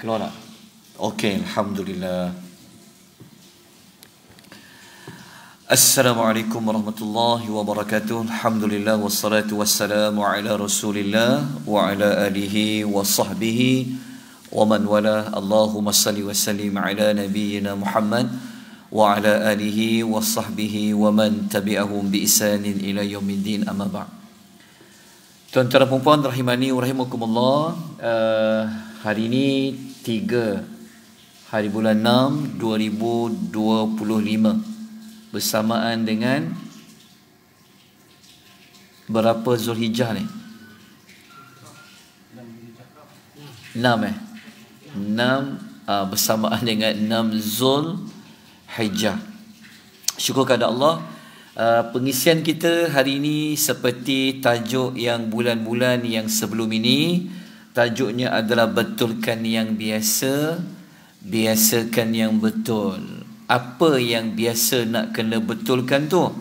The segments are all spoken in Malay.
Keluar tak? Okey, Alhamdulillah. Assalamualaikum warahmatullahi wabarakatuh. Alhamdulillah wassalatu wassalamu ala Rasulillah wa ala alihi wa sahbihi wa man wala. Allahumma salli wa sallim ala nabiyyina Muhammad wa ala alihi wa sahbihi wa man tabi'ahum bi ihsanin ila yaumiddin, amma ba'd. Tuan-tuan dan puan-puan rahimani wa rahimakumullah, hari ini 3 hari bulan 6 2025 bersamaan dengan berapa Zulhijjah ni? 6 bersamaan dengan 6 Zulhijjah. Syukur kepada Allah. Pengisian kita hari ini seperti tajuk yang bulan-bulan yang sebelum ini. Tajuknya adalah betulkan yang biasa, biasakan yang betul. Apa yang biasa nak kena betulkan tu?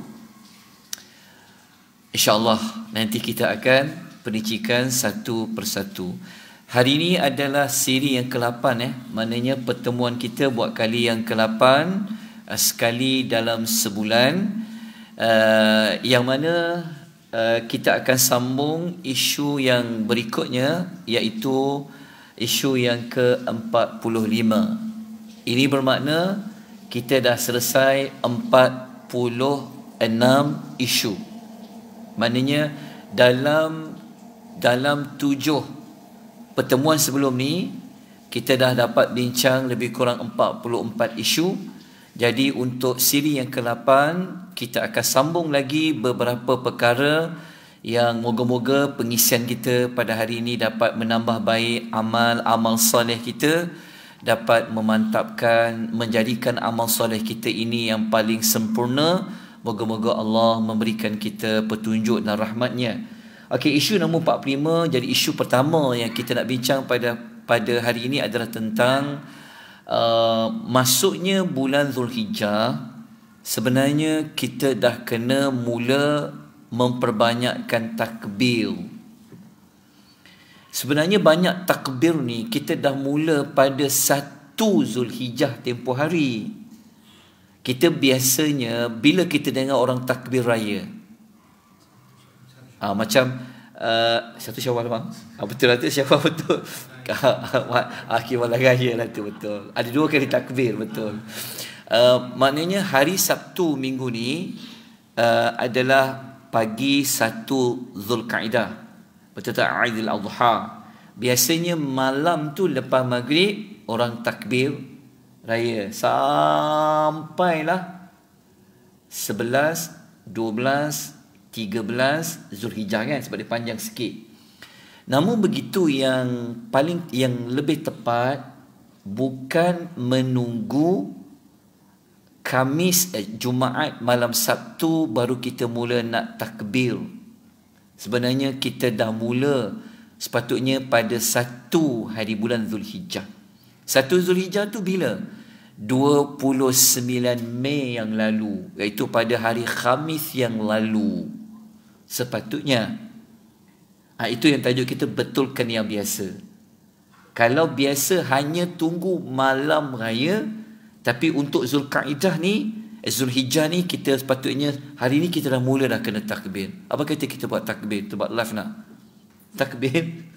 InsyaAllah nanti kita akan perincikan satu persatu. Hari ini adalah siri yang ke-8 maknanya pertemuan kita buat kali yang ke-8, sekali dalam sebulan, yang mana kita akan sambung isu yang berikutnya, iaitu isu yang ke-45. Ini bermakna kita dah selesai 46 isu. Maknanya dalam 7 pertemuan sebelum ni kita dah dapat bincang lebih kurang 44 isu. Jadi untuk siri yang ke-8 kita akan sambung lagi beberapa perkara yang moga-moga pengisian kita pada hari ini dapat menambah baik amal soleh kita, dapat memantapkan, menjadikan amal soleh kita ini yang paling sempurna. Moga-moga Allah memberikan kita petunjuk dan rahmatnya. Okey, isu nombor 45. Jadi isu pertama yang kita nak bincang pada hari ini adalah tentang masuknya bulan Zulhijjah. Sebenarnya kita dah kena mula memperbanyakkan takbir. Sebenarnya banyak takbir ni kita dah mula pada 1 Zulhijjah tempoh hari. Kita biasanya bila kita dengar orang takbir raya, macam 1 Syawal bang, betul lah tu Syawal, betul. Akhir malam raya lah tu, betul. Ada 2 kali takbir, betul. Maknanya hari Sabtu minggu ni adalah pagi 1 Zulkaidah, betul tak? Aidil Adha. Biasanya malam tu lepas maghrib orang takbir raya sampailah 11, 12, 13 Zulhijjah kan, sebab dia panjang sikit. Namun begitu yang lebih tepat bukan menunggu Khamis, Jumaat, malam Sabtu baru kita mula nak takbir. Sebenarnya kita dah mula sepatutnya pada 1 hari bulan Zulhijjah. 1 Zulhijjah tu bila? 29 Mei yang lalu, iaitu pada hari Khamis yang lalu sepatutnya. Itu yang tajuk kita, betulkan yang biasa. Kalau biasa hanya tunggu malam raya, tapi untuk Zulkaidah ni, Zulhijjah ni, kita sepatutnya hari ni kita dah mula dah kena takbir. Apa kata kita buat takbir? Kita buat live nak takbir?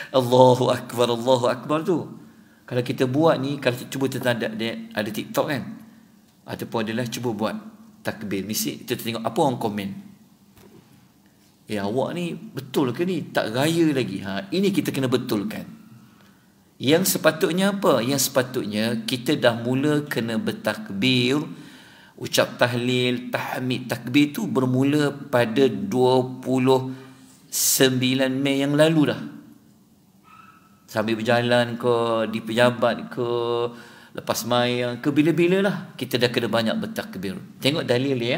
Allahu Akbar, Allahu Akbar tu. Kalau kita buat ni, kalau cuba kita ada TikTok kan, ataupun adalah cuba buat takbir, mesti kita tengok apa orang komen. Awak ni betul ke ni? Tak raya lagi. Ini kita kena betulkan. Yang sepatutnya apa? Yang sepatutnya kita dah mula kena bertakbir, ucap tahlil, tahmid, takbir tu bermula pada 29 Mei yang lalu dah. Sambil berjalan ke, di pejabat ke, lepas mayang ke, bila-bila lah kita dah kena banyak bertakbir. Tengok dalil ya.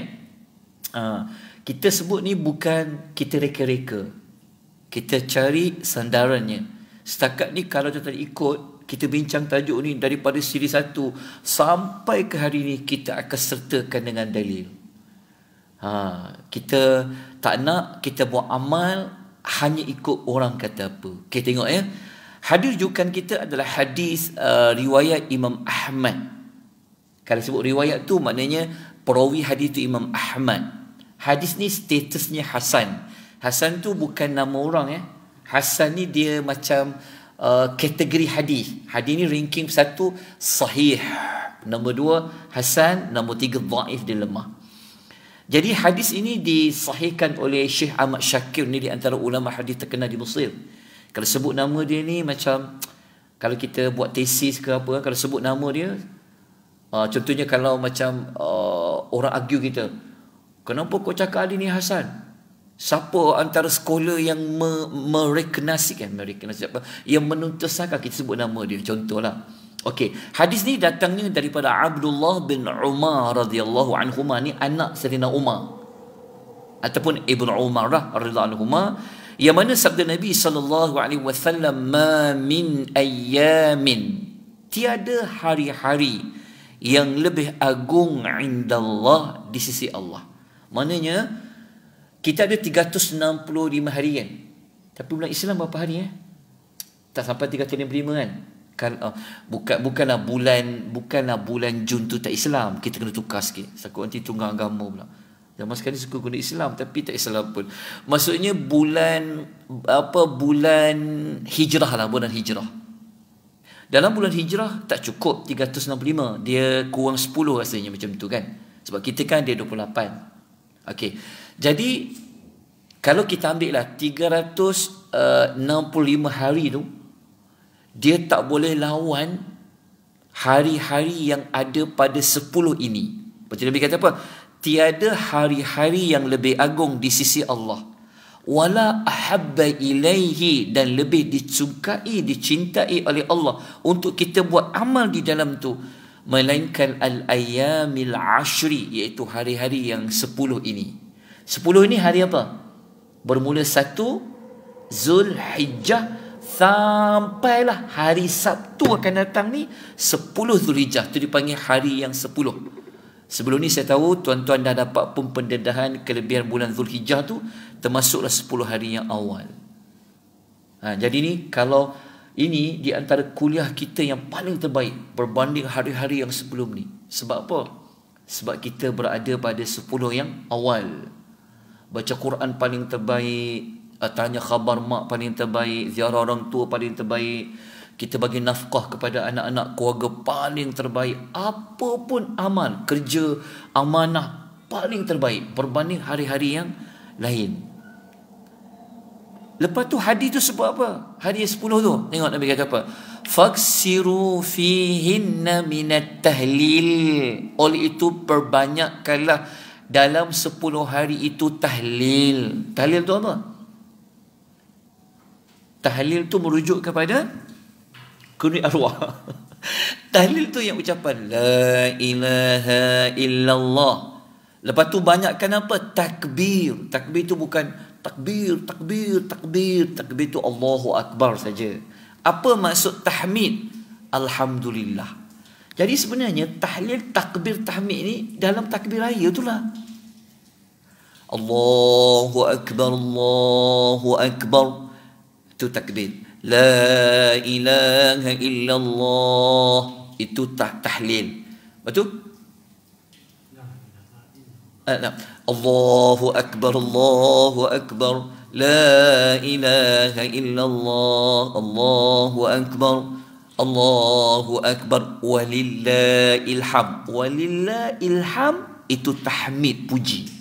Kita sebut ni bukan kita reka-reka, kita cari sandarannya. Setakat ni kalau kita ikut, kita bincang tajuk ni daripada siri 1 sampai ke hari ni, kita akan sertakan dengan dalil. Kita tak nak kita buat amal hanya ikut orang kata apa. Okay, tengok ya. Hadis rujukan kita adalah hadis riwayat Imam Ahmad. Kalau sebut riwayat tu maknanya perawi hadis tu Imam Ahmad. Hadis ni statusnya Hasan. Hasan tu bukan nama orang ya. Hasan ni dia macam kategori hadis. Hadis ni ranking 1 sahih, nombor 2 hasan, nombor 3 dhaif, dia lemah. Jadi hadis ini disahihkan oleh Syekh Ahmad Syakir, ni di antara ulama hadis terkenal di Mesir. Kalau sebut nama dia ni macam kalau kita buat tesis ke apa, kalau sebut nama dia contohnya kalau macam orang argue kita, kenapa kau cakap Ali ni Hasan? Siapa antara scholar yang merekonasikan apa, yang menuntaskan kita sebut nama dia, contohlah. Okey, hadis ni datangnya daripada Abdullah bin Umar radhiyallahu anhuma, ni anak Sayyidina Umar ataupun Ibnu Umar radhiyallahu anhuma, yang mana sabda Nabi sallallahu alaihi wasallam, ma min ayyamin, tiada hari-hari yang lebih agung indallah, di sisi Allah. Maknanya kita ada 365 hari kan, tapi bulan Islam berapa hari tak sampai 365 kan. Bukanlah bulan Jun tu tak Islam, kita kena tukar sikit, takut nanti tunggang agama pula. Zaman sekarang suka guna Islam tapi tak Islam pun. Maksudnya bulan hijrah lah, bulan hijrah. Dalam bulan hijrah tak cukup 365, dia kurang 10 rasanya macam tu kan. Sebab kita kan dia 28. Okey. Jadi kalau kita ambil lah 365 hari tu, dia tak boleh lawan hari-hari yang ada pada 10 ini. Macam Nabi kata apa? Tiada hari-hari yang lebih agung di sisi Allah. Wala ahabba ilaihi, dan lebih disukai, dicintai oleh Allah untuk kita buat amal di dalam tu, melainkan al-ayyamil ashri, iaitu hari-hari yang 10 ini. 10 ini hari apa? Bermula 1 Zulhijjah sampailah hari Sabtu akan datang ni 10 Zulhijjah, tu dipanggil hari yang 10. Sebelum ni saya tahu tuan-tuan dah dapat pun pendedahan kelebihan bulan Zulhijjah tu, termasuklah 10 hari yang awal. Jadi ni kalau ini di antara kuliah kita yang paling terbaik berbanding hari-hari yang sebelum ni. Sebab apa? Sebab kita berada pada 10 yang awal. Baca Quran paling terbaik, tanya khabar mak paling terbaik, ziarah orang tua paling terbaik, kita bagi nafkah kepada anak-anak keluarga paling terbaik, apa pun amal, kerja, amanah paling terbaik berbanding hari-hari yang lain. Lepas tu hadis tu sebut apa? Hadis 10 tu, tengok Nabi kata apa? Faksiru fihinna minat tahlil. Oleh itu perbanyakkanlah dalam 10 hari itu tahlil. Tahlil tu apa? Tahlil tu merujuk kepada kunut arwah. Tahlil tu yang ucapan la ilaha illallah. Lepas tu banyakkan apa? Takbir. Takbir tu bukan takbir tu Allahu Akbar saja. Apa maksud tahmid? Alhamdulillah. Jadi sebenarnya tahlil, takbir, tahmid ni dalam takbir raya tu lah. Allahu Akbar, Allahu Akbar, itu takbir. La ilaha illallah, itu tahlil. Betul? Allahu Akbar, Allahu Akbar, la ilaha illallah, Allahu Akbar, Allahu Akbar, walillahil hamd. Walillahil hamd itu tahmid, puji.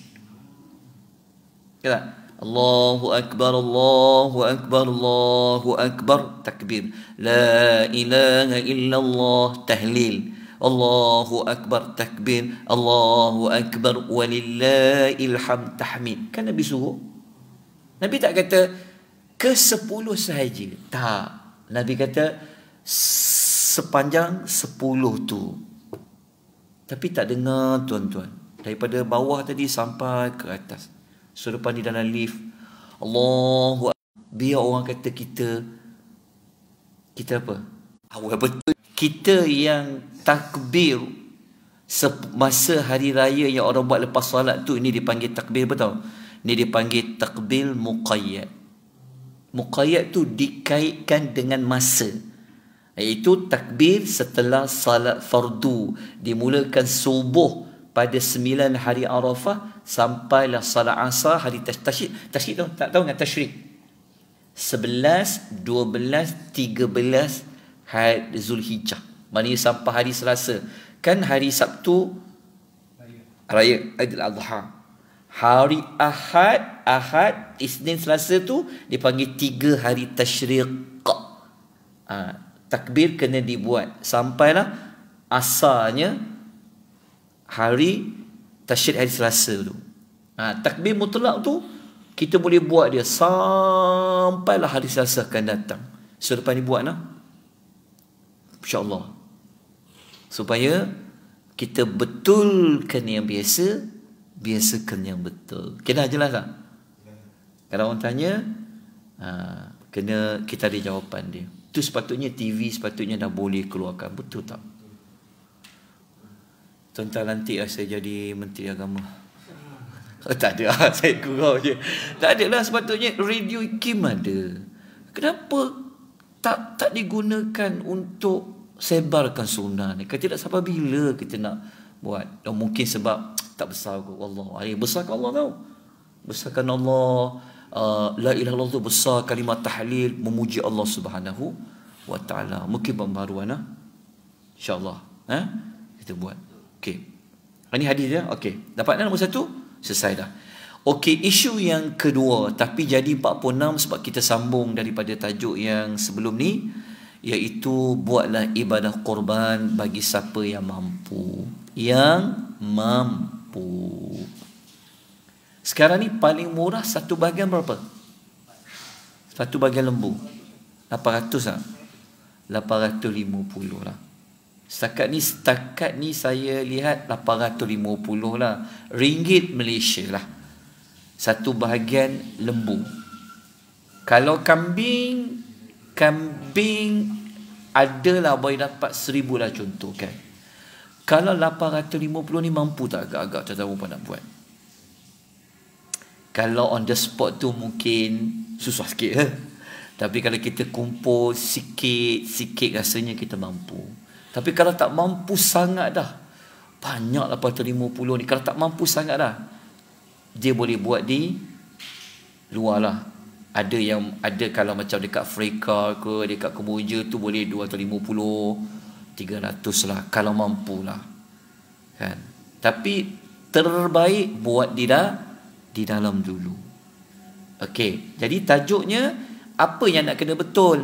Kata Allahu Akbar, Allahu Akbar, Allahu Akbar, takbir. La ilaha illallah, tahlil. Allahu Akbar, takbir. Allahu Akbar, walillahil hamd, tahmid. Kan Nabi suruh? Nabi tak kata ke-10 sahaja. Tak. Nabi kata sepanjang 10 tu. Tapi tak dengar tuan-tuan. Daripada bawah tadi sampai ke atas. So depan ni dalam lift, Allahu Akbar. Biar orang kata kita apa? Awal betul. Kita yang takbir semasa hari raya yang orang buat lepas solat tu, ini dipanggil takbir, betul? Ini dipanggil takbir muqayyad. Muqayyad tu dikaitkan dengan masa, iaitu takbir setelah salat fardu, dimulakan subuh pada 9 hari Arafah sampailah salat asar hari tasyrik. Tasyrik tu tak tahu dengan tasyrik. 11, 12, 13 hari Zulhijjah. Maknanya sampai hari Selasa. Kan hari Sabtu Raya Aidil Adha. Hari Ahad, Isnin, Selasa tu dipanggil 3 hari tasyrik. Takbir kena dibuat sampailah asalnya hari tasyrik hari Selasa tu. Takbir mutlak tu kita boleh buat dia sampailah hari Selasa akan datang. So lepas ni buat lah, InsyaAllah, supaya kita betulkan yang biasa, biasakan yang betul. Kena jelas tak? Kalau orang tanya, kena kita ada jawapan dia. Itu sepatutnya TV sepatutnya dah boleh keluarkan. Betul tak? Tuan-tuan nanti saya jadi Menteri Agama. Tak ada lah, saya gurau je. Tak ada lah, sepatutnya radio IKIM ada. Kenapa tak digunakan untuk sebarkan sunnah ni? Kan tidak sampai bila kita nak buat. Mungkin sebab tak besar kot. Allah besarkan Allah tau. Besarkan Allah. La ilaha illallah tu besar, kalimat tahlil memuji Allah Subhanahu wa taala. Mungkin pembaruan lah, InsyaAllah kita buat. Okey, ini hadis dia. Okey, dapat nombor 1, selesai dah. Okey, isu yang kedua, tapi jadi 46 sebab kita sambung daripada tajuk yang sebelum ni, iaitu buatlah ibadah korban bagi siapa yang mampu. Sekarang ni paling murah satu bahagian berapa? Satu bahagian lembu 800 lah, 850 lah. Setakat ni saya lihat 850 lah ringgit Malaysia lah, satu bahagian lembu. Kalau kambing adalah boleh dapat 1000 lah contoh kan. Kalau 850 ni mampu tak? Agak-agak tak tahu apa nak buat. Kalau on the spot tu mungkin susah sikit. Tapi kalau kita kumpul sikit rasanya kita mampu. Tapi kalau tak mampu sangat dah, banyak 850 ni. Kalau tak mampu sangat dah, dia boleh buat di luar lah. Ada kalau macam dekat Afrika ke, dekat Kemboja tu boleh 250, 300 lah kalau mampu lah kan. Tapi terbaik buat di dalam dulu. Okey, jadi tajuknya apa yang nak kena betul?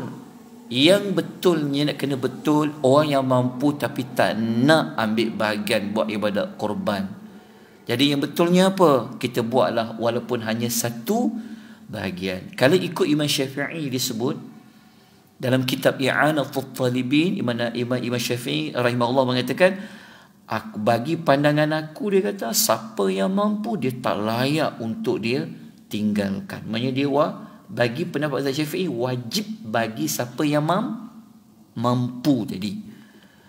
Yang betulnya nak kena betul orang yang mampu tapi tak nak ambil bahagian buat ibadat korban. Jadi yang betulnya apa? Kita buatlah walaupun hanya satu bahagian. Kalau ikut Imam Syafi'i disebut dalam kitab I'anatul Talibin, Imam Syafi'i rahimahullah mengatakan, bagi pandangan aku, dia kata, siapa yang mampu dia tak layak untuk dia tinggalkan. Maksudnya dia bagi pendapat Syafi'i wajib bagi siapa yang mampu tadi.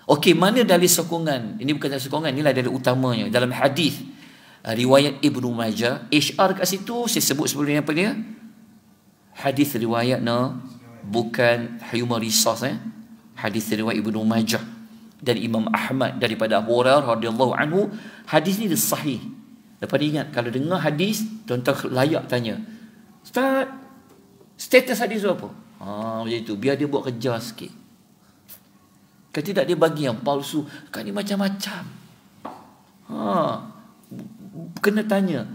Okey, mana dalil sokongan? Ini bukan dalil sokongan, inilah dalil utamanya dalam hadis riwayat Ibnu Majah. HR kat situ saya sebut sebelum ni apa dia? Hadis riwayat bukan Humar Risas hadis riwayat Ibnu Majah dan Imam Ahmad daripada Abu Hurairah radhiyallahu anhu. Hadis ni dia sahih. Lepas ni ingat, kalau dengar hadis, tuan-tuan layak tanya, Ustaz, status hadis tu apa? Macam itu, biar dia buat kerja sikit. Kalau tidak dia bagi yang palsu, kan ni macam-macam. Kena tanya.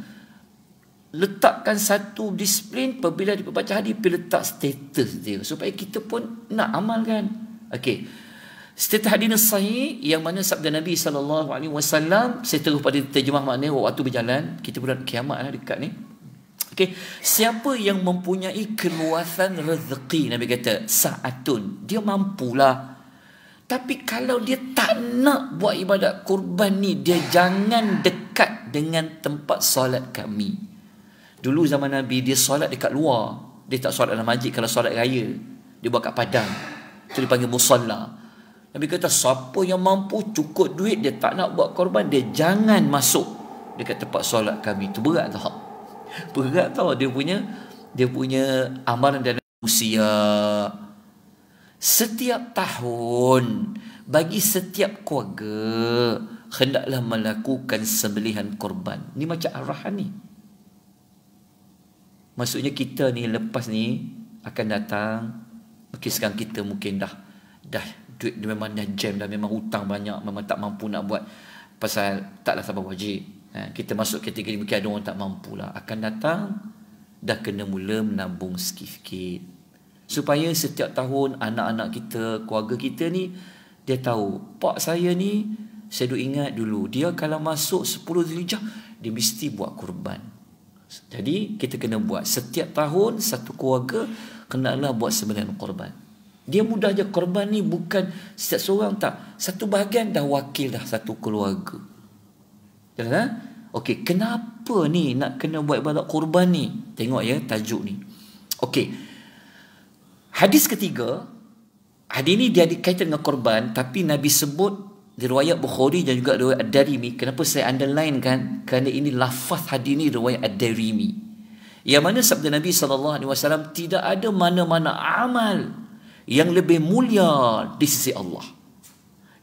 Letakkan satu disiplin, apabila dia baca hadis, dia letak status dia supaya kita pun nak amalkan. Okey. Status hadis sahih yang mana sabda Nabi SAW, saya terus pada terjemah maknanya waktu berjalan, kita bulan kiamat lah dekat ni. Okey, siapa yang mempunyai keluasan rezeki, Nabi kata saatun, dia mampulah. Tapi kalau dia tak nak buat ibadat kurban ni, dia jangan dekat dengan tempat solat kami. Dulu zaman Nabi, dia solat dekat luar. Dia tak solat dalam masjid. Kalau solat raya, dia buat kat padang. Itu dipanggil musalla. Nabi kata, siapa yang mampu cukup duit, dia tak nak buat korban, dia jangan masuk dekat tempat solat kami. Itu berat tau. Berat tau dia punya amalan dan usia. Setiap tahun bagi setiap keluarga hendaklah melakukan sembelihan korban. Ni macam arahan ni. Maksudnya kita ni lepas ni akan datang. Mungkin sekarang kita mungkin dah duit memang dah jam dah, memang hutang banyak, memang tak mampu nak buat pasal taklah sabar wajib. Kita masuk kategori mungkin ada orang tak mampu lah. Akan datang dah kena mula menabung sikit-sikit. Supaya setiap tahun anak-anak kita, keluarga kita ni, dia tahu, pak saya ni, saya duk ingat dulu, dia kalau masuk 10 Zulhijjah, dia mesti buat korban. Jadi, kita kena buat. Setiap tahun, satu keluarga, kenalah buat sembelihan korban. Dia mudah je, korban ni bukan setiap seorang tak. Satu bahagian dah wakil dah satu keluarga. Jelas? Okey, kenapa ni nak kena buat ibadat korban ni? Tengok ya, tajuk ni. Okey. Hadis ketiga, hadis ni dia ada kaitan dengan korban, tapi Nabi sebut di riwayat Bukhari dan juga riwayat Ad-Darimi. Kenapa saya underline kan? Kerana ini lafaz hadis ni riwayat Ad-Darimi. Yang mana sabda Nabi SAW, tidak ada mana-mana amal yang lebih mulia di sisi Allah,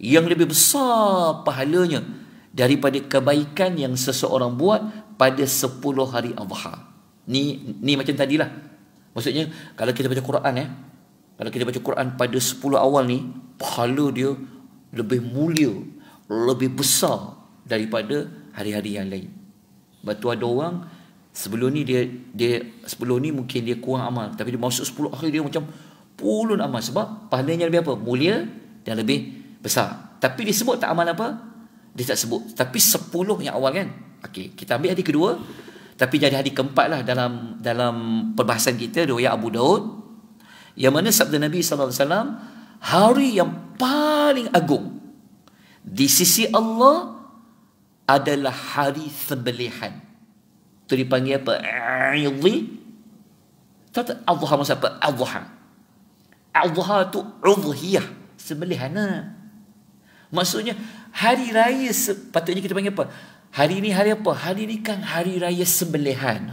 yang lebih besar pahalanya daripada kebaikan yang seseorang buat pada 10 hari Adha. Ni macam tadilah. Maksudnya kalau kita baca Quran kalau kita baca Quran pada 10 awal ni, pahala dia lebih mulia, lebih besar daripada hari-hari yang lain. Sebab tu ada orang sebelum ni dia sebelum ni mungkin dia kurang amal, tapi dia masuk 10 akhir dia macam pulun amal, sebab pahalanya lebih apa? Mulia dan lebih besar. Tapi dia sebut tak amal apa? Dia tak sebut. Tapi 10 yang awal kan. Okey, kita ambil hadis kedua. Tapi jadi hadis keempat lah dalam perbahasan kita, riwayat Abu Daud, yang mana sabda Nabi SAW, hari yang paling agung di sisi Allah adalah hari sembelihan. Itu dipanggil apa? Aidhi. Tahu tak Adha maksud apa? Adha. Adha tu udhiyah, sembelihan. Maksudnya hari raya patutnya kita panggil apa? Hari ni hari apa? Hari ni kan hari raya sembelihan.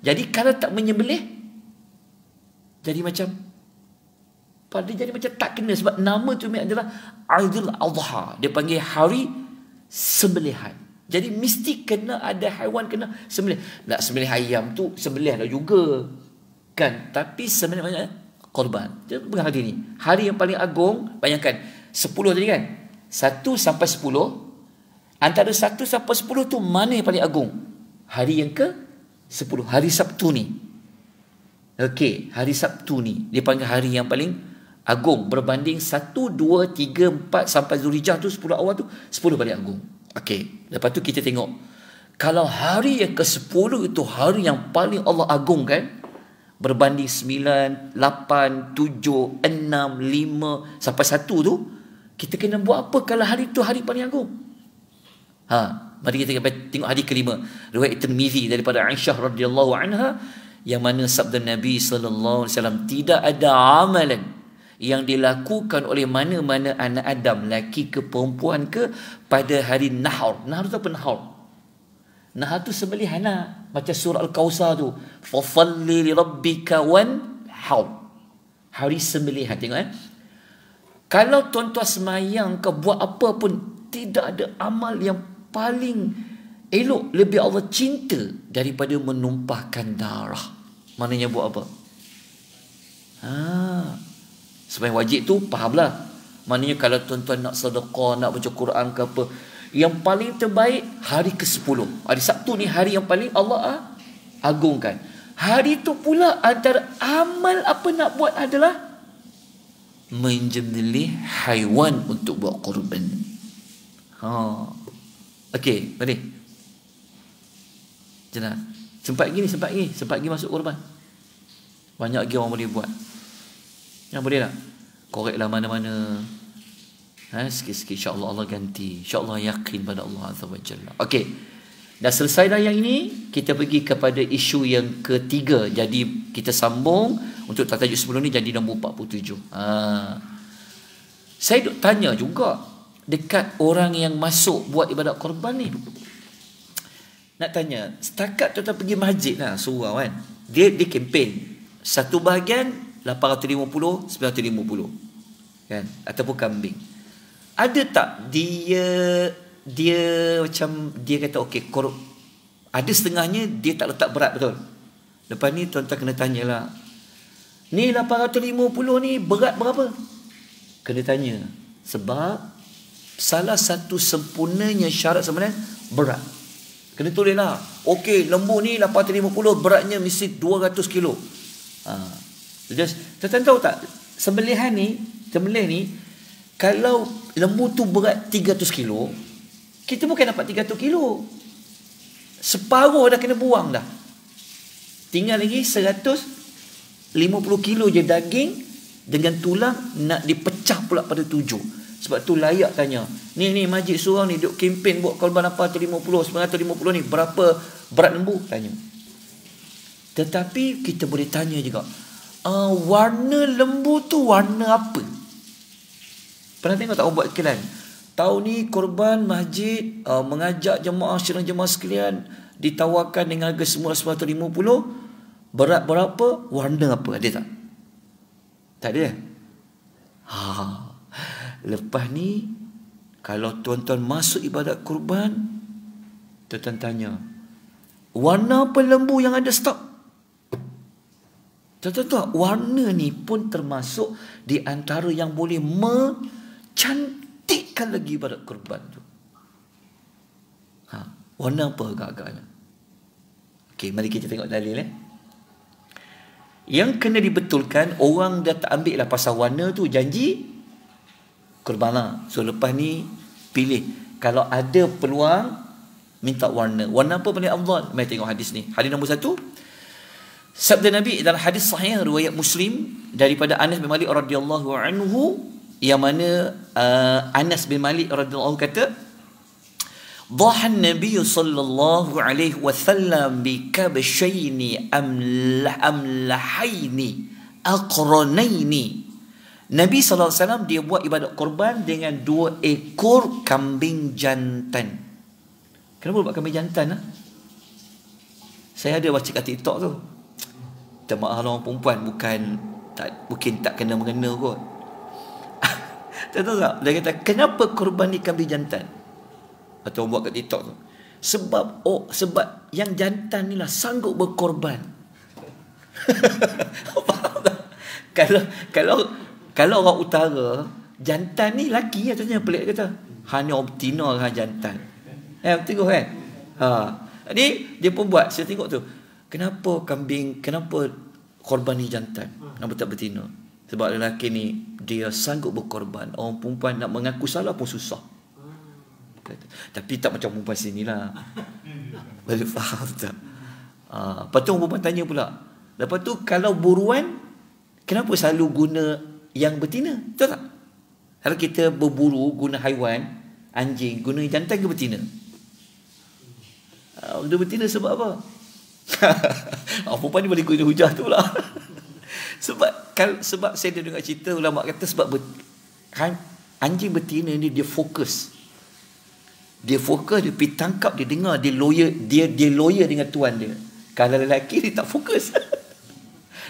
Jadi kalau tak menyembelih, jadi macam tak kena, sebab nama tu adalah Aidil Adha. Dia panggil hari sembelihan. Jadi mesti kena ada haiwan kena sembelih. Nak sembelih ayam tu sembelih lah juga kan, tapi sembelih banyak korban. Jadi bukan hari ni. Hari yang paling agung, bayangkan 10 tadi kan? 1 sampai 10. Antara 1 sampai 10 tu mana yang paling agung? Hari yang ke 10, hari Sabtu ni. Okey, hari Sabtu ni dia panggil hari yang paling agung, berbanding 1, 2, 3, 4 sampai Zulhijjah tu 10 awal tu 10 paling agung. Okey, lepas tu kita tengok kalau hari yang ke 10 itu hari yang paling Allah agungkan, berbanding 9, 8, 7, 6, 5 sampai 1 tu, kita kena buat apa kalau hari tu hari paling agung? Mari kita tengok hadis kelima, riwayat Tirmizi daripada Aisyah radhiyallahu anha, yang mana sabda Nabi sallallahu alaihi wasallam, tidak ada amalan yang dilakukan oleh mana-mana anak Adam, lelaki ke perempuan ke, pada hari Nahar. Nahar tu apa Nahar? Nahar tu sembelihan lah. Macam surah Al-Kawthar tu, fasalli li rabbika wanhar, hari sembelihan. Tengok kalau tuan-tuan semayang ke buat apa pun, tidak ada amal yang paling elok, lebih Allah cinta daripada menumpahkan darah. Maknanya buat apa? Sembahyang wajib tu fahamlah. Maknanya kalau tuan-tuan nak sedekah, nak baca Quran ke apa, yang paling terbaik hari ke-10. Hari Sabtu ni hari yang paling Allah agungkan. Hari tu pula antara amal apa nak buat adalah menyembelih haiwan untuk buat korban. Okey, mari. Jangan. Sempat lagi masuk korban. Banyak lagi orang boleh buat. Yang boleh tak? Koreklah mana-mana. Sikit-sikit, insya-Allah Allah ganti. Insya-Allah yakin pada Allah Azza wa Jalla. Okey. Dah selesai dah yang ini, kita pergi kepada isu yang ketiga. Jadi kita sambung untuk tajuk sebelum ni jadi nombor 47. Saya duk tanya juga dekat orang yang masuk buat ibadat korban ni. Nak tanya, setakat tuan-tuan pergi masjid lah surau kan, dia kempen. satu bahagian 850, 950 kan, ataupun kambing. Ada tak dia macam dia kata okey, ada setengahnya dia tak letak berat betul. Lepas ni tuan-tuan kena tanyalah, ni 850 ni berat berapa? Kena tanya. Sebab salah satu sempurnanya syarat sebenarnya berat. Kena tulis lah. Okey, lembu ni 850 beratnya mesti 200 kilo. Tuan-tuan tahu tak? Sembelih ni, kalau lembu tu berat 300 kilo, kita bukan dapat 300 kilo. Separuh dah kena buang dah. Tinggal lagi 150 kilo je daging dengan tulang nak dipecah pula pada 7. Sebab tu layak tanya. Ni majlis surau ni duk kempen buat korban 850, 950 ni berapa berat lembu? Tanya. Tetapi kita boleh tanya juga, warna lembu tu warna apa? Pernah tengok tak orang buat iklan? Tahun ni korban masjid mengajak jemaah sekalian ditawarkan dengan harga semula 950, berat berapa, warna apa? Ada tak? Tak ada. Lepas ni kalau tuan-tuan masuk ibadat kurban, tuan-tuan tanya, warna apa lembu yang ada stok? Tuan-tuan tahu, warna ni pun termasuk di antara yang boleh mencantikkan lagi ibadat kurban tu. Warna apa agak-agaknya? Okey, mari kita tengok dalil. Yang kena dibetulkan, orang dah tak ambil lah pasal warna tu, janji kurban lah. So lepas ni pilih, kalau ada peluang minta warna apa paling afdal. Mari tengok hadis ni. Hadis nombor 1, sabda Nabi dalam hadis sahih riwayat Muslim daripada Anas bin Malik radhiyallahu anhu, yang mana Anas bin Malik radhiyallahu anhu kata, dhahan Nabi sallallahu alaihi wasallam bi kabshaini amlahaini aqranaini. Nabi SAW dia buat ibadat korban dengan 2 ekor kambing jantan. Kenapa buat kambing jantan? Saya ada baca kat TikTok tu. Minta maaf orang perempuan, mungkin tak kena-mengena kot. Tahu tak? Dia kata, kenapa korban ni kambing jantan? Atau buat kat TikTok tu. Sebab yang jantan ni lah sanggup berkorban. Faham tak? Kalau orang utara, jantan ni laki lah, contohnya pelik kata, hanya orang betina dengan jantan. Tengok kan? Ni dia pun buat, saya tengok tu. Kenapa korban ni jantan? Kenapa tak betina? Sebab lelaki ni dia sanggup berkorban. Orang perempuan nak mengaku salah pun susah. Tapi tak macam perempuan sini lah. Boleh faham tak? Lepas tu orang perempuan tanya pula. Lepas tu kalau buruan, kenapa selalu guna yang betina? Betul tak? Kalau kita berburu guna haiwan, anjing, guna jantan ke betina? Guna betina sebab apa? Perempuan ni boleh guna hujah tu lah. Sebab saya dah dengar cerita ulama kata sebab anjing betina ni dia fokus. Dia pergi tangkap, dia dengar, dia lawyer dengan tuan dia. Kalau lelaki dia tak fokus.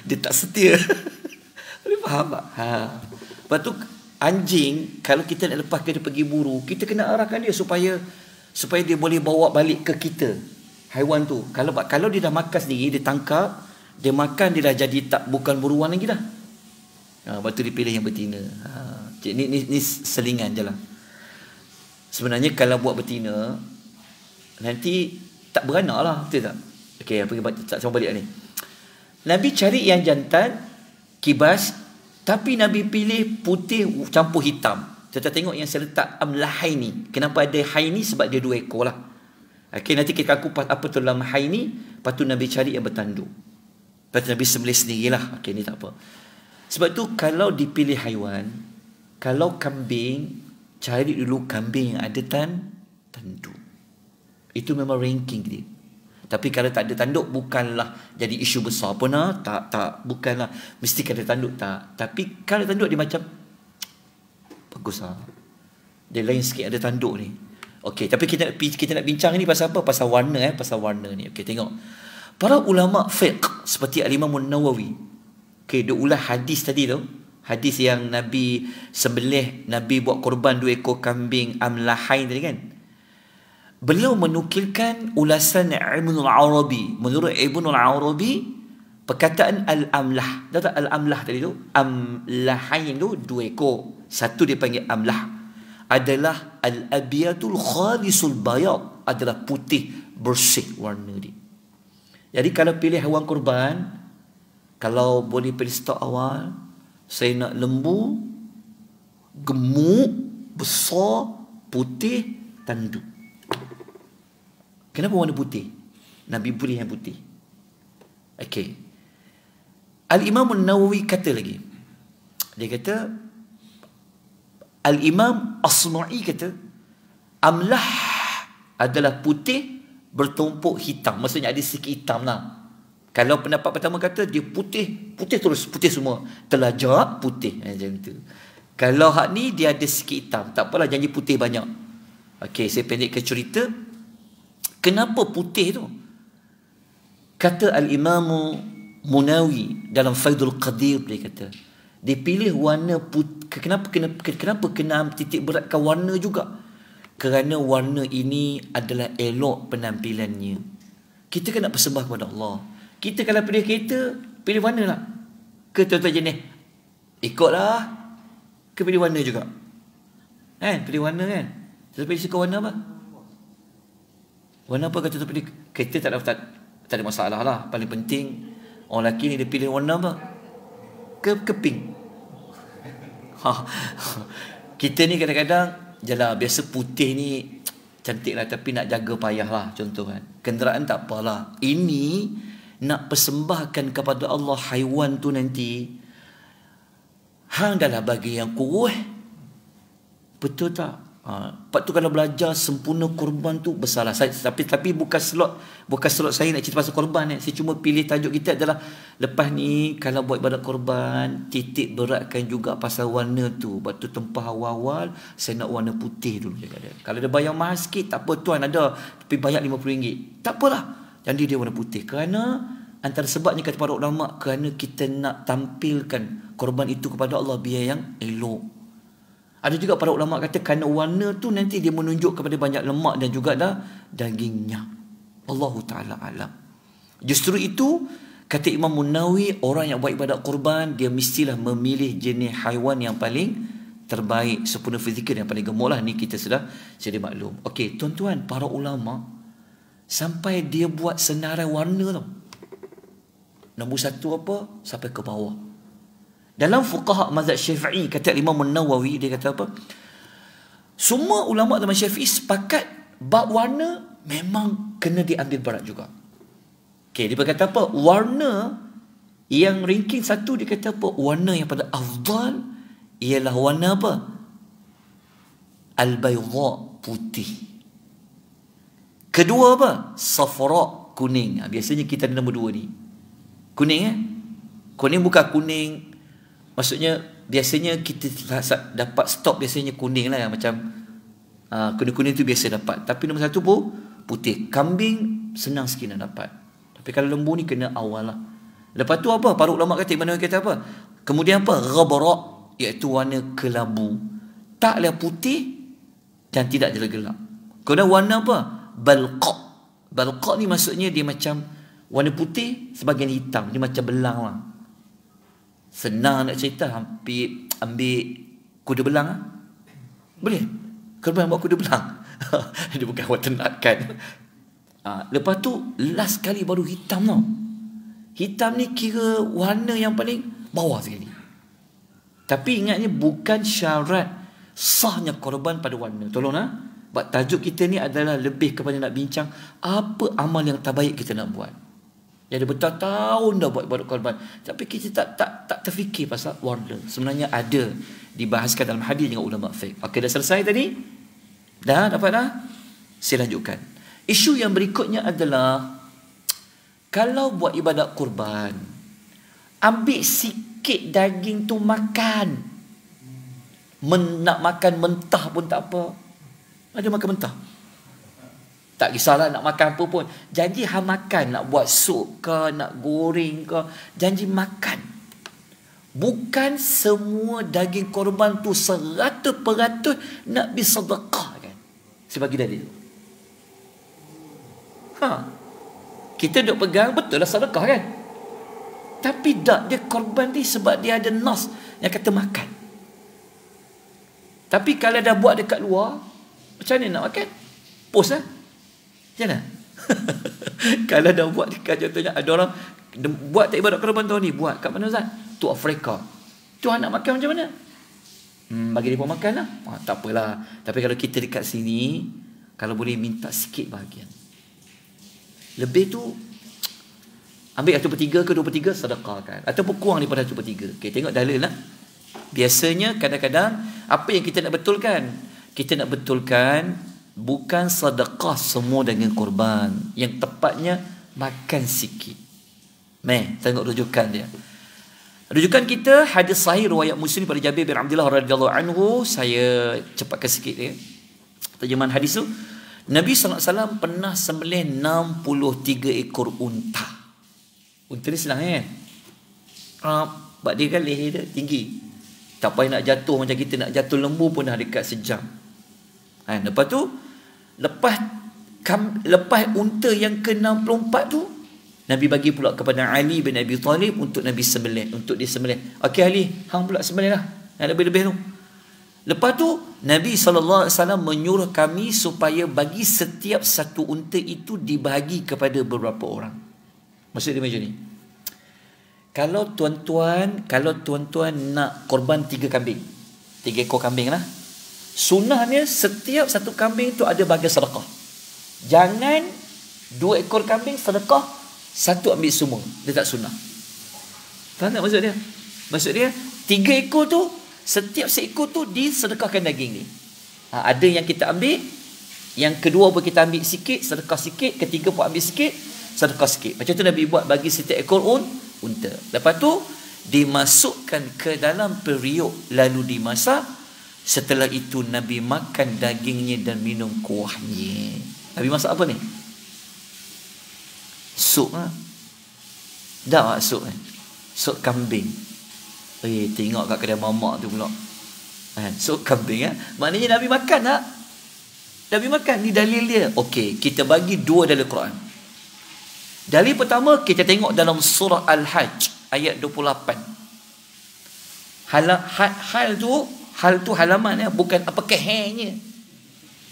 Dia tak setia. Boleh faham tak? Lepas tu anjing, kalau kita nak lepas dia pergi buru, kita kena arahkan dia supaya dia boleh bawa balik ke kita haiwan tu. Kalau dia dah makan sendiri, dia tangkap, dia makan, dia dah jadi bukan buruan lagi dah. Lepas tu dia pilih yang betina. Ni selingan je lah. Sebenarnya kalau buat betina, nanti tak beranak lah, betul tak? Okey, tak sama balik ni. Nabi cari yang jantan, kibas, tapi Nabi pilih putih campur hitam. Kita tengok yang saya letak amlahaini. Kenapa ada haini? Sebab dia 2 ekor lah. Okey, nanti kita kupas apa tu dalam haini. Lepas tu Nabi cari yang bertanduk. Lepas tu Nabi sembelih sendirilah. Okey, ni tak apa. Sebab tu kalau dipilih haiwan, kalau kambing, cari dulu kambing yang ada tanduk. Itu memang ranking dia. Tapi kalau tak ada tanduk, bukanlah jadi isu besar pun lah. Tak, bukanlah mesti ada tanduk, tak. Tapi kalau tanduk dia macam bagus lah. Dia lain sikit ada tanduk ni. Okey, tapi kita nak bincang ni pasal apa? Pasal warna pasal warna ni. Okey, tengok. Para ulama fiqh seperti Al-Imam An-Nawawi, Okey, dia ulah hadis tadi tu. Hadis yang Nabi sembelih, Nabi buat korban 2 ekor kambing amlahain tadi kan. Beliau menukilkan ulasan Ibnul Arabi. Menurut Ibnul Arabi, perkataan al-amlah. Tahu tak al-amlah tadi tu? Amlahain tu 2 ekor. Satu dia panggil amlah. Adalah al-abiyatul khalisul bayad. Adalah putih bersih warna dia. Jadi kalau pilih hewan kurban, kalau boleh pilih stok awal, saya nak lembu, gemuk, besar, putih, tanduk. Kenapa warna putih? Nabi pilih yang putih. Okey. Al-Imam An-Nawawi kata lagi. Dia kata, Al-Imam Asma'i kata, amlah adalah putih bertumpuk hitam. Maksudnya ada sikit hitam lah. Kalau pendapat pertama kata dia putih, putih terus, putih semua. Telajak, putih. Macam tu. Kalau hak ni dia ada sikit hitam. Tak apalah, janji putih banyak. Okey, saya pendekkan cerita. Kenapa putih tu? Kata Al-Imam Munawi dalam Faidul Qadir, dia kata, dia pilih warna putih. Kenapa kena titik beratkan warna juga? Kerana warna ini adalah elok penampilannya. Kita kan nak bersembah kepada Allah. Kita kalau pilih kereta, pilih warna lah. Ke tuan-tuan jenis, ikutlah. Ke pilih warna juga? Kan? Pilih warna kan? Tetapi suka warna apa? Warna apa kata tu pilih? Kereta tak ada masalah lah. Paling penting, orang lelaki ni dia pilih warna apa? Ke pink. Kita ni kadang-kadang jelah, biasa putih ni cantik lah, tapi nak jaga payah lah. Contoh kan, kenderaan tak apalah. Ini nak persembahkan kepada Allah haiwan tu nanti, hang dah lah bagi yang kurus. Betul tak? Lepas tu kalau belajar sempurna korban tu bersalah. Tapi bukan slot saya nak cerita pasal korban. Saya cuma pilih tajuk kita adalah, lepas ni kalau buat ibadat korban, titik beratkan juga pasal warna tu. Lepas tu tempah awal-awal, saya nak warna putih dulu. Kalau dia bayar mahal sikit, tak apa tuan, ada. Tapi bayar RM50. Tak apalah, jadi dia warna putih. Kerana antara sebabnya kata para ulama, kerana kita nak tampilkan korban itu kepada Allah biar yang elok. Ada juga para ulama kata kerana warna tu nanti dia menunjuk kepada banyak lemak dan juga dagingnya. Allahu ta'ala alam. Justru itu, kata Imam Munawi, orang yang buat ibadat korban, dia mestilah memilih jenis haiwan yang paling terbaik, sempurna fizikal yang paling gemuk lah. Ni kita sudah sedia maklum. Okey, tuan-tuan, para ulama sampai dia buat senarai warna tau. Nombor 1 apa? Sampai ke bawah. Dalam fuqaha mazhab Syafi'i, kata Imam An-Nawawi, dia kata apa? Semua ulama dalam Syafi'i sepakat bab warna memang kena diambil berat juga. Okey, dia berkata apa? Warna yang ranking 1, dia kata apa? Warna yang pada afdal ialah warna apa? Al-bayda, putih. Kedua apa? Safra, kuning. Biasanya kita ada nombor 2 ni. Kuning Kuning bukan kuning. Maksudnya biasanya kita dapat stok biasanya kuning lah, macam kuning-kuning tu biasa dapat. Tapi nombor 1 pun putih. Kambing senang sikit nak dapat. Tapi kalau lembu ni kena awal lah. Lepas tu apa? Para ulama kata, mana kata apa? Kemudian apa? Ghabara, iaitu warna kelabu. Taklah putih dan tidak gelap. Kemudian warna apa? Balqa. Balqa ni maksudnya dia macam warna putih sebahagian hitam. Dia macam belang lah. Senang nak cerita, ambil kuda belang lah. Boleh? Korban buat kuda belang. Dia bukan awak tenatkan. Lepas tu last kali baru hitam tau. Hitam ni kira warna yang paling bawah sekali. Tapi ingatnya bukan syarat sahnya korban pada warna. Tolonglah, sebab tajuk kita ni adalah lebih kepada nak bincang apa amal yang terbaik kita nak buat. Jadi bertahun dah buat ibadat korban, tapi kita tak terfikir pasal warna. Sebenarnya ada dibahaskan dalam hadis dengan ulama fiqh. Okey, dah selesai tadi? Dah dapat dah? Saya lanjutkan. Isu yang berikutnya adalah, kalau buat ibadat korban, ambil sikit daging tu makan. Nak makan mentah pun tak apa. Ada makan mentah? Tak kisahlah nak makan apa pun. Janji hang makan, nak buat sup ke, nak goreng ke, janji makan. Bukan semua daging korban tu 100% nak disedekahkan. Saya bagi dalil. Kita duk pegang betul lah sedekah kan. Tapi tak, dia korban ni sebab dia ada nas yang kata makan. Tapi kalau dah buat dekat luar, macam mana nak makan? Post lah. Macam mana? Kalau dah buat dekat, contohnya ada orang buat tak ibadat korban tahun ni, buat kat mana Ustaz? Tu Afrika. Tu nak makan macam mana? Bagi dia pun makan lah. Tak apalah. Tapi kalau kita dekat sini, kalau boleh minta sikit bahagian. Lebih tu, ambil 1/3 ke 2/3 sedekahkan. Ataupun kurang daripada 1/3. Okay, tengok dalil lah. Biasanya kadang-kadang apa yang kita nak betulkan? Kita nak betulkan bukan sedekah semua dengan korban. Yang tepatnya makan sikit. Tengok rujukan dia. Rujukan kita hadis sahih riwayat Muslim pada Jabir bin Abdullah radhiyallahu anhu. Saya cepatkan sikit ya. Terjemahan hadis tu. Nabi SAW pernah sembelih 63 ekor unta. Unta ni senang kan? Sebab dia kan leher dia tinggi. Tak payah nak jatuh macam kita nak jatuh lembu pun dah dekat sejam. Lepas tu, lepas unta yang ke-64 tu, Nabi bagi pula kepada Ali bin Abi Talib untuk Nabi sembelih, untuk dia sembelih. Okey Ali, hang pula sembelih lah. Yang lebih-lebih tu. Lepas tu, Nabi SAW menyuruh kami supaya bagi setiap satu unta itu dibahagi kepada beberapa orang. Maksud dia macam ni. Kalau tuan-tuan nak korban 3 kambing, 3 ekor kambing lah, sunnahnya setiap satu kambing tu ada bahagian sedekah. Jangan 2 ekor kambing sedekah, 1 ambil semua. Dia tak sunnah. Faham tak maksud dia? Maksud dia 3 ekor tu, setiap seekor tu disedekahkan daging ni. Ada yang kita ambil, yang kedua pun kita ambil sikit, sedekah sikit, ketiga pun ambil sikit, sedekah sikit. Macam tu Nabi buat bagi setiap ekor unta. Lepas tu dimasukkan ke dalam periuk lalu dimasak. Setelah itu Nabi makan dagingnya dan minum kuahnya. Nabi masak apa ni? Sup lah. Dah tak sup Sup kambing. Tengok kat kedai mamak tu pula. Sup kambing maknanya Nabi makan tak? Nabi makan. Ni dalil dia. Okey, kita bagi 2 dalil Quran. Dalil pertama kita tengok dalam surah Al-Hajj ayat 28. Hal tu halaman bukan apa kehenya.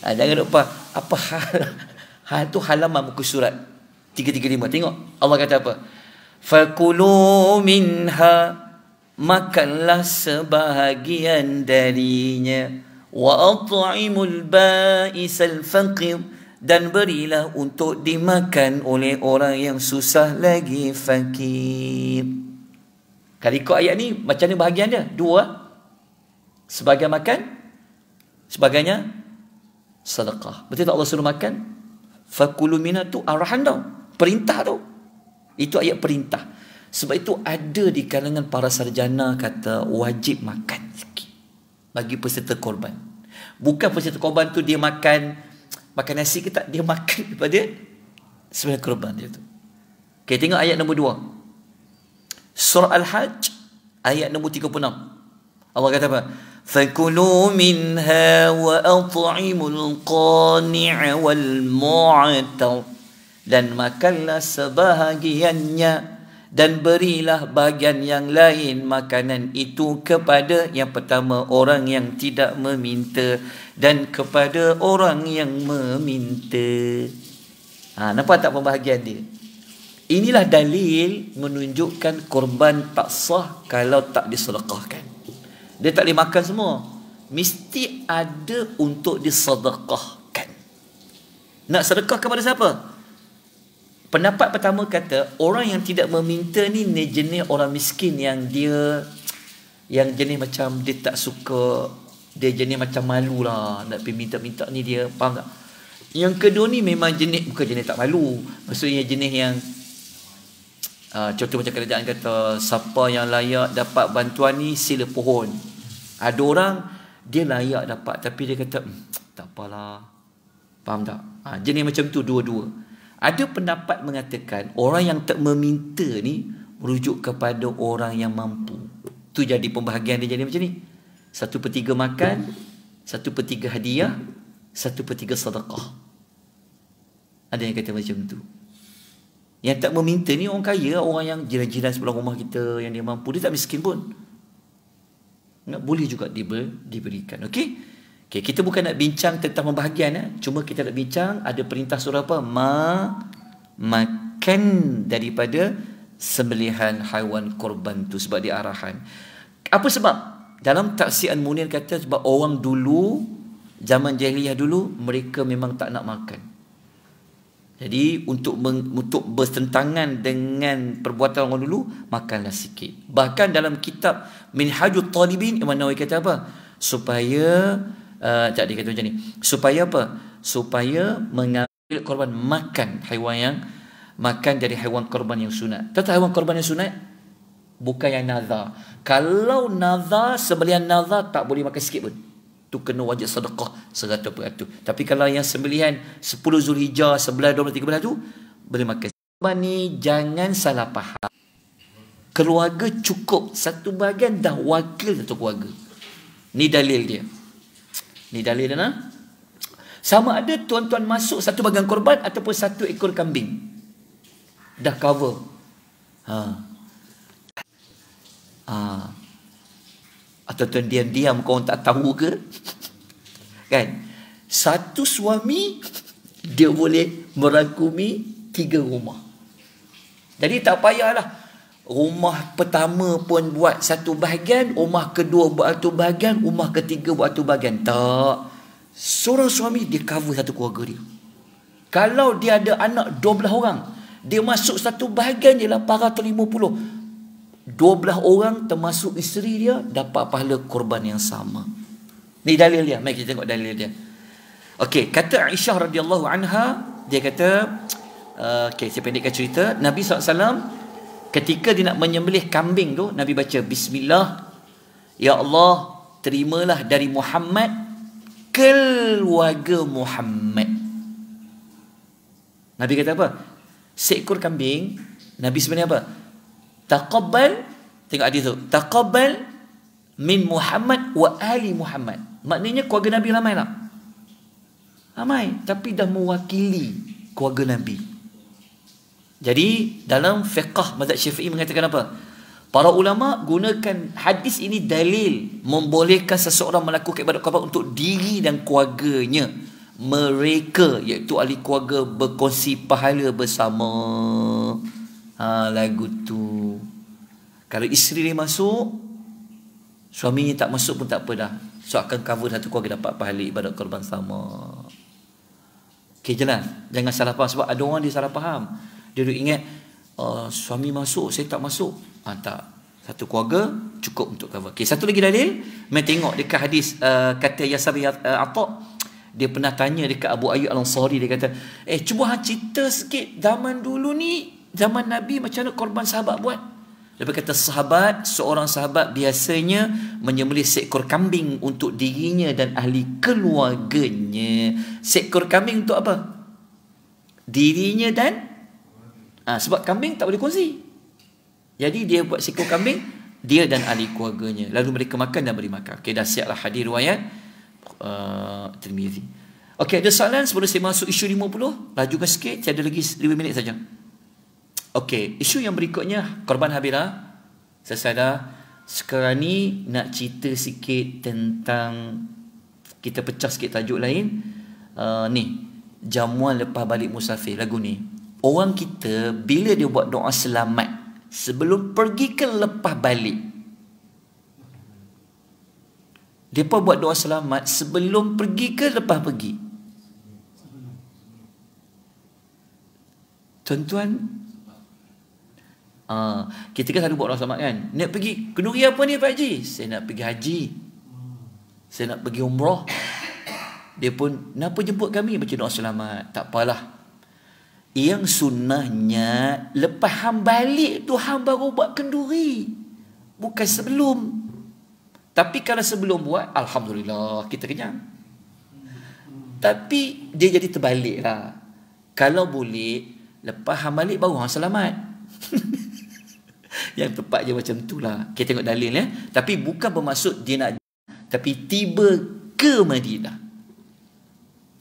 Jangan lupa apa hal tu halaman muka surat 335. Tengok Allah kata apa? Fakulu minha, makanlah sebahagian darinya, wa at'imul ba'isal faqir, dan berilah untuk dimakan oleh orang yang susah lagi fakir. Kalau ikut ayat ni macam ni bahagian dia? 2. Sebagian makan, sebagainya sedekah. Betul tak Allah suruh makan? Fakulu minha tu arahan tau, perintah tau. Itu ayat perintah. Sebab itu ada di kalangan para sarjana kata wajib makan sikit bagi peserta korban. Bukan peserta korban tu dia makan nasi ke tak, dia makan daripada sebenarnya korban dia tu. Okay, tengok ayat nombor 2. Surah Al-Hajj ayat nombor 36. Allah kata apa? Fakulu minha wa at'imul qani'a wal mu'tar, dan makanlah sebahagiannya dan berilah bahagian yang lain makanan itu kepada yang pertama orang yang tidak meminta dan kepada orang yang meminta. Nampak tak pembahagian dia? Inilah dalil menunjukkan korban tak sah kalau tak disedekahkan. Dia tak boleh makan semua. Mesti ada untuk disedekahkan. Nak sedekah kepada siapa? Pendapat pertama kata orang yang tidak meminta ni jenis orang miskin yang jenis macam dia tak suka, dia jenis macam malu lah nak pergi minta-minta ni dia, faham tak? Yang kedua ni memang jenis, bukan jenis tak malu, maksudnya jenis yang contoh macam kerajaan kata siapa yang layak dapat bantuan ni sila pohon. Ada orang dia layak dapat tapi dia kata tak apalah, faham tak? Jenis macam tu dua-dua. Ada pendapat mengatakan orang yang tak meminta ni merujuk kepada orang yang mampu. Tu jadi pembahagian dia jadi macam ni. 1/3 makan, 1/3 hadiah, 1/3 sedekah. Ada yang kata macam tu. Yang tak meminta ni orang kaya, orang yang jiran-jiran sebelah rumah kita yang dia mampu, dia tak miskin pun. Boleh juga diberikan. Okey? Okay, kita bukan nak bincang tentang pembahagian, cuma kita nak bincang ada perintah surah apa? Makan daripada sembelihan haiwan korban tu sebab dia arahan. Apa sebab? Dalam tafsir Al-Munir kata sebab orang dulu, zaman jahiliyah dulu, mereka memang tak nak makan. Jadi untuk bertentangan dengan perbuatan orang dulu, makanlah sikit. Bahkan dalam kitab Minhajut Talibin, Imam Nawawi kata apa? Supaya dia kata macam ni. Supaya apa? Supaya mengambil korban, makan dari haiwan korban yang sunat. Tentang haiwan korban yang sunat bukan yang nazar. Kalau nazar, sembelihan nazar tak boleh makan sikit pun. Tu kena wajib sedekah 100%. Tapi kalau yang sembelihan 10 Zulhijjah, 11, 12, 13 tu boleh makan. Ni jangan salah faham. Keluarga cukup, satu bahagian dah wakil satu keluarga. Ni dalil dia. Ni dalil dia. Sama ada tuan-tuan masuk satu bahagian korban ataupun satu ekor kambing. Dah cover. Atau tuan diam-diam kau tak tahu ke? Kan? Satu suami dia boleh merangkumi 3 rumah. Jadi tak payahlah rumah pertama pun buat satu bahagian, rumah kedua buat satu bahagian, rumah ketiga buat satu bahagian. Tak. Seorang suami dia cover satu keluarga dia. Kalau dia ada anak 12 orang, dia masuk satu bahagian je 850. 12 orang termasuk isteri dia dapat pahala korban yang sama. Ni dalil dia. Mari kita tengok dalil dia. Okey, kata Aisyah radhiyallahu anha, dia kata saya pendekkan cerita. Nabi SAW ketika dia nak menyembelih kambing tu, Nabi baca bismillah, ya Allah, terimalah dari Muhammad keluarga Muhammad. Nabi kata apa? Seekor kambing, Nabi sebenarnya apa? Taqabbal, tengok hadis tu. Taqabbal min Muhammad wa ali Muhammad. Maknanya keluarga Nabi ramai tak? Ramai, tapi dah mewakili keluarga Nabi. Jadi dalam fiqh mazhab Syafi'i mengatakan apa? Para ulama gunakan hadis ini dalil membolehkan seseorang melakukan ibadat korban untuk diri dan keluarganya. Mereka iaitu ahli keluarga berkongsi pahala bersama. Lagu tu. Kalau isteri dia masuk, suaminya tak masuk pun tak apa dah. So akan cover satu keluarga dapat pahala ibadat korban sama. Okey, jelas. Jangan salah faham. Sebab ada orang dia salah faham. Dia duk ingat suami masuk, saya tak masuk. Tak. Satu keluarga cukup untuk cover. Okey, satu lagi dalil. Mari tengok dekat hadis kata Yasar Atta. Dia pernah tanya dekat Abu Ayyub Al-Ansari. Dia kata, cuba cerita sikit zaman dulu ni, zaman Nabi macam mana korban sahabat buat? Dia kata seorang sahabat biasanya menyembelih seekor kambing untuk dirinya dan ahli keluarganya. Seekor kambing untuk apa? Dirinya dan sebab kambing tak boleh kongsi. Jadi dia buat seekor kambing, dia dan ahli keluarganya. Lalu mereka makan dan beri makan. Okey, dah siaplah hadis riwayat Tirmizi. Okey, ada soalan sebelum saya masuk isu 50? Lajukan sikit, saya ada lagi 5 minit saja. Okey, isu yang berikutnya korban Habirah. Selesai dah. Sekarang ni nak cerita sikit tentang, kita pecah sikit tajuk lain. Ni, jamuan lepas balik musafir, lagu ni. Orang kita bila dia buat doa selamat sebelum pergi ke lepas balik, mereka buat doa selamat sebelum pergi ke lepas pergi. Tuan-tuan, kita kan selalu buat doa selamat kan. Nak pergi kenduri apa ni Pak Haji? Saya nak pergi haji, saya nak pergi umrah. Dia pun, kenapa jemput kami? Baca doa selamat. Tak apalah. Yang sunnahnya lepas hang balik tu hang baru buat kenduri, bukan sebelum. Tapi kalau sebelum buat, alhamdulillah kita kenyang. Tapi dia jadi terbalik lah. Kalau boleh lepas hang balik baru hang selamat. Yang tepat je macam tu lah. Kita tengok dalil ya. Tapi bukan bermaksud dia nak, tapi tiba ke Madinah.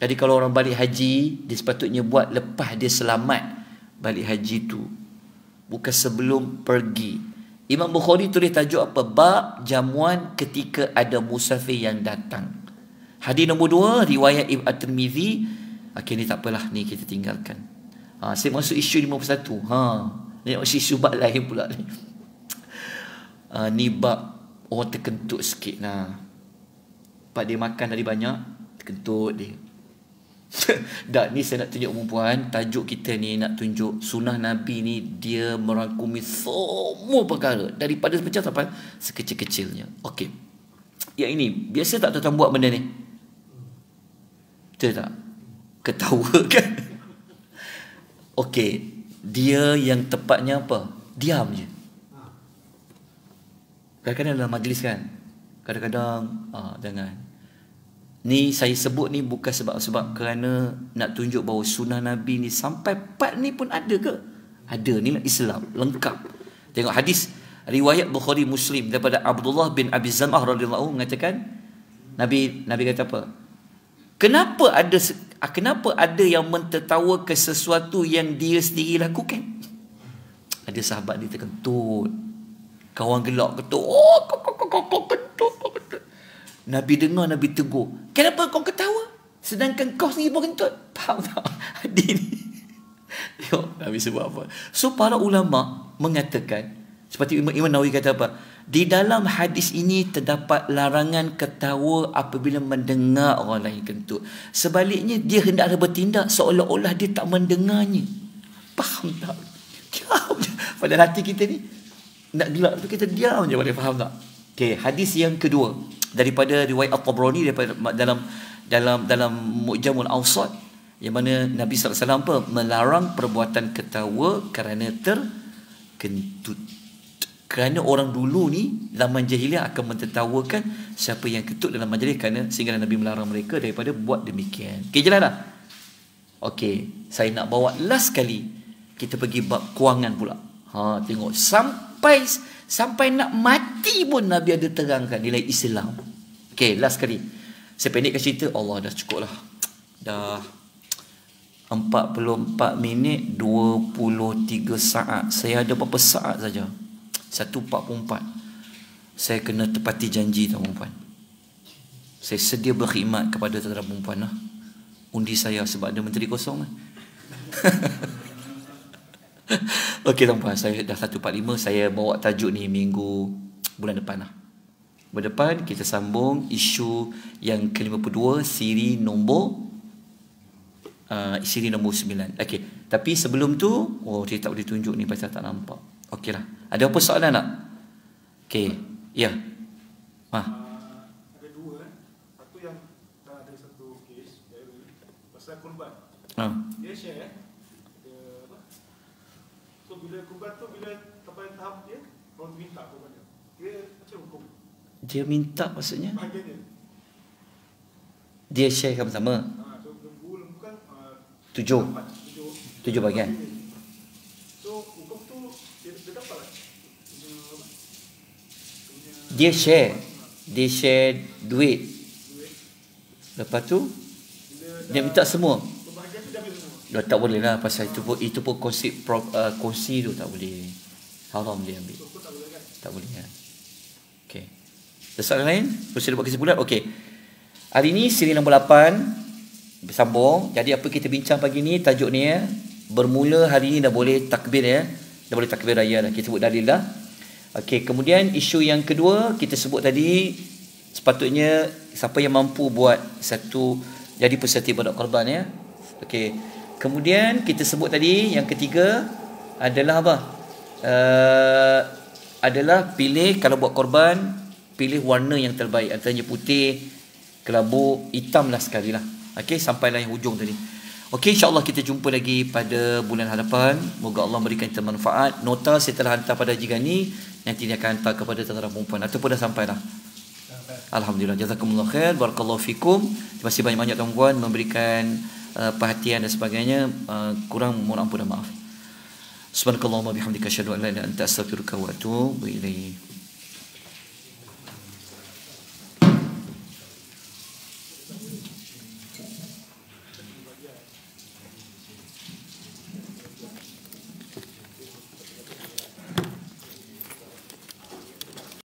Jadi kalau orang balik haji, dia sepatutnya buat lepas dia selamat balik haji tu, bukan sebelum pergi. Imam Bukhari tulis tajuk apa? Bab jamuan ketika ada musafir yang datang. Hadis nombor 2 riwayat Ibn At-Tirmizi. Okey, ni tak apalah, ni kita tinggalkan. Saya masuk isu 51. Ni isu bab lain pula ni. Ni bab orang terkentut sikit lah. Sebab dia makan tadi banyak, terkentut dia. Dah, ni saya nak tunjuk perempuan. Tajuk kita ni nak tunjuk sunnah Nabi ni, dia merangkumi semua perkara, daripada sekecil sampai sekecil-kecilnya. Okey, yang ini biasa tak tuan buat benda ni? Betul tak? Ketawa kan? Okey, dia yang tepatnya apa? Diam je. Kadang-kadang dalam majlis kan, kadang-kadang jangan. Ni saya sebut ni bukan sebab kerana nak tunjuk bahawa sunnah Nabi ni sampai part ni pun ada ke? Ada. Ni Islam lengkap. Tengok hadis riwayat Bukhari Muslim daripada Abdullah bin Abi Zam'ah radhiyallahu anhu mengatakan, Nabi kata apa? Kenapa ada yang mentertawa ke sesuatu yang dia sendiri lakukan? Ada sahabat dia terkentut. Kawan gelak kata, oh kau kentut. Nabi dengar, Nabi tegur, kenapa kau ketawa sedangkan kau sendiri pun kentut? Faham tak? Hadis ni. Tengok Nabi sebut apa. So para ulama mengatakan, seperti Imam Nawawi kata apa, di dalam hadis ini terdapat larangan ketawa apabila mendengar orang lain kentut. Sebaliknya dia hendaklah bertindak seolah-olah dia tak mendengarnya. Faham tak? Diam je. Pada hati kita ni nak gelak tu kita diam je, boleh faham tak? Okey, hadis yang kedua daripada riwayat At-Tabrani, daripada dalam Mu'jamul Awsat, yang mana Nabi SAW apa? Melarang perbuatan ketawa kerana terkentut. Kerana orang dulu ni zaman jahiliah akan mentertawakan siapa yang kentut dalam majlis, kerana sehingga Nabi melarang mereka daripada buat demikian. Okey, jelas tak? Okey, saya nak bawa last kali kita pergi bab kewangan pula. Tengok sampai nak mati pun Nabi ada terangkan nilai Islam. Okey, last kali saya pendekkan cerita. Allah, dah cukup lah. Dah 44 minit 23 saat. Saya ada berapa saat saja? 1.44. Saya kena tepati janji, tuan-tuan. Saya sedia berkhidmat kepada tuan-tuan perempuan lah. Undi saya sebab ada menteri kosong lah. Okey tuan-tuan, saya dah 1.45. Saya bawa tajuk ni bulan depan lah. Bulan depan kita sambung isu yang ke-52, siri nombor 9. Okey, tapi sebelum tu, dia tak boleh tunjuk ni pasal tak nampak. Okey lah. Ada apa soalan tak? Okey, ya. Ada dua. Satu yang ada satu kes pasal korban. Dia share so bila korban tu, bila sampai tahap dia orang tu minta korban dia macam hukum. Dia minta maksudnya Bahagian dia. Dia share sama-sama. So bukan 7 bahagian. So hukum tu dia dapat lah. Dia share duit. Lepas tu dia minta semua. Bahagian tu dia ambil semua. Dah tak boleh lah, pasal itu pun kongsi tu tak boleh. Haram dia ambil. So tak boleh kan? Tak boleh kan. Okey. Soalan lain? Terus buat kesimpulan. Okey. Hari ni siri nombor 8 bersambung. Jadi apa kita bincang pagi ni, tajuk ni bermula hari ni dah boleh takbir Dah boleh takbir raya dah. Kita sebut dalil dah. Okey, kemudian isu yang kedua kita sebut tadi, sepatutnya siapa yang mampu buat satu jadi peserta ibadat korban Okey. Kemudian kita sebut tadi yang ketiga adalah apa? Adalah pilih, kalau buat korban, pilih warna yang terbaik, antaranya putih, kelabu, hitam lah sekali lah. Okey, sampailah yang hujung tadi. Okey, insyaAllah kita jumpa lagi pada bulan hadapan. Moga Allah memberikan kita manfaat. Nota saya telah hantar pada Haji Gani, nanti dia akan hantar kepada tuan-tuan perempuan, ataupun dah sampai dah. Alhamdulillah, jazakumullah khair, barakallahu fikum. Terima kasih banyak-banyak tuan-tuan memberikan perhatian dan sebagainya. Kurang mohon ampun dan maaf. Subhanakallahumma bihamdika asyhadu an la ilaha illa anta astaghfiruka wa atubu ilaik.